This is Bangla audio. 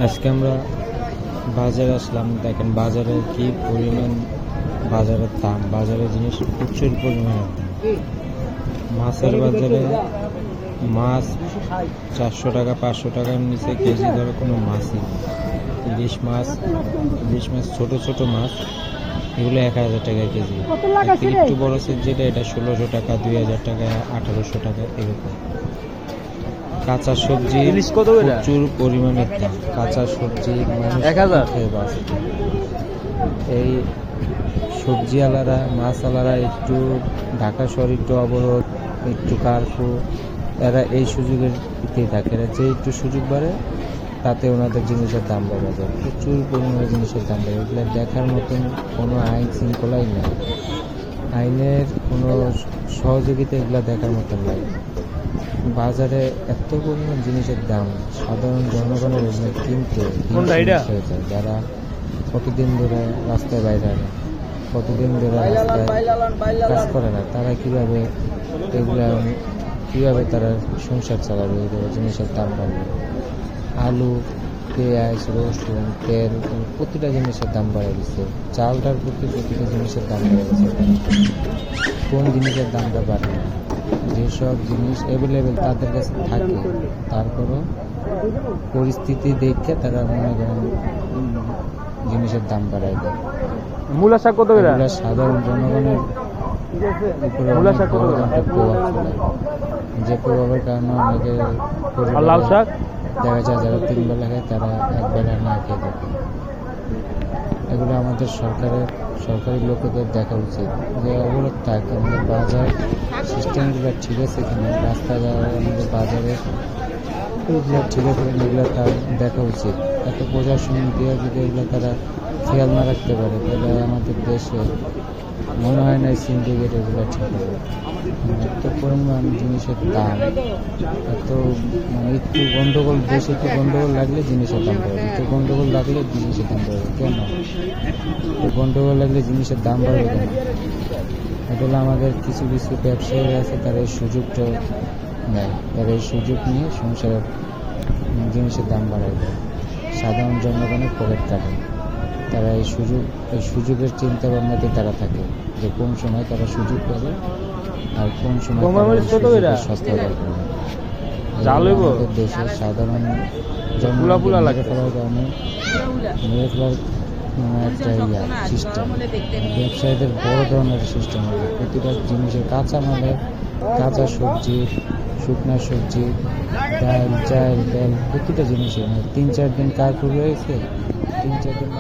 আজকে আমরা বাজারে আসলাম। দেখেন বাজারে কি পরিমাণ, বাজারের দাম, বাজারে জিনিস প্রচুর পরিমাণের দাম। মাছের বাজারে মাছ 400 টাকা 500 টাকার নিচে কেজি ধরে কোনো মাছই নেই। ইলিশ মাছ ছোট ছোট মাছ, এগুলো 1000 টাকা কেজি। একটু বড় সাইজ যেটা, এটা 1600 টাকা, 2000 টাকা, 1800 টাকা এরকম। কাঁচা সবজি প্রচুর পরিমাণে দাম। কাঁচা সবজি খেয়ে বাঁচে। এই সবজিওয়ালারা, মাছওয়ালারা একটু ঢাকা শহর একটু অবরোধ, একটু কারফিউ, এরা এই সুযোগের দিতেই থাকে। এরা যে একটু সুযোগ বাড়ে তাতে ওনাদের জিনিসের দাম বেড়ে যায়। প্রচুর পরিমাণে জিনিসের দাম বেড়ে। এগুলো দেখার মতন কোনো আইন শৃঙ্খলাই নেই, আইনের কোনো সহযোগিতা এগুলো দেখার মতন নাই। বাজারে এত পরিমাণ জিনিসের দাম, সাধারণ জনগণের এগুলো কিনতে হয়ে যায়। যারা কতদিন ধরে রাস্তায় বাইরে আনে, কতদিন ধরে রাস্তায় কাজ করে না, তারা কীভাবে তারা সংসার চালাবে? এই জিনিসের দাম বাড়বে। আলু, পেঁয়াজ, রসুন, তেল, প্রতিটা জিনিসের দাম বাড়ে দিচ্ছে। চালটার প্রতিটা জিনিসের দাম বেড়ে গেছে। কোন জিনিসের দামটা বাড়ে না? যেসব জিনিস অ্যাভেলেবেল তাদের কাছে থাকে, তারপরও পরিস্থিতি দেখে তারা মনে করেন জিনিসের দাম বাড়ায় দেয়। মূলা শাক কত করে? সাধারণ জনগণের উপরে প্রভাব ফেলে, যে প্রভাবের কারণে অনেকে লাল শাক দেখা যায় যারা 3 বেলা খায় তারা 1 বেলা না খেয়ে থাকে। এগুলো আমাদের সরকারি লোকেদের দেখা উচিত যে অবরোধ থাকে, আমাদের বাজার সিস্টেমগুলো ঠিক আছে কিনা, রাস্তাঘাট, আমাদের বাজারে ঠিক আছে কিনা, এগুলো তার দেখা উচিত। এত প্রশাসন দিয়ে যদি এগুলো তারা খেয়াল না রাখতে পারে, তাহলে আমাদের দেশে মনে হয় না সিন্ডিকেট এগুলো ঠিক হবে। এত পরিমাণ জিনিসের দাম, এত একটু গন্ডগোল, দেশে একটু গন্ডগোল লাগলে জিনিসের দাম বাড়বে, একটু গন্ডগোল লাগলে জিনিসের দাম বাড়বে। কেন গন্ডগোল লাগলে জিনিসের দাম বাড়বে কেন? এটা হলো আমাদের কিছু ব্যবসায়ী আছে, তারা এই সুযোগটা নেয়। তারা এই সুযোগ নিয়ে সংসারের জিনিসের দাম বাড়ায় দেয়, সাধারণ জনগণের পকেট কাটে। তারা এই সুযোগের চিন্তা ভাবনাতে তারা থাকে যে কোন সময় তারা সুযোগ পাবে আর কোন সময় সস্তা পাবে। আমাদের দেশের সাধারণ জনগণ মেরে ফেলার কারণে মেরে ফেলার একটা সিস্টেম, ব্যবসায়ীদের বড় ধরনের সিস্টেম হবে। প্রতিটা জিনিসের কাঁচা সবজি, শুকনা সবজি, ডাল, চাল, তেল, প্রতিটা জিনিসের 3-4 দিন কারফিউ রয়েছে, 3-4 দিন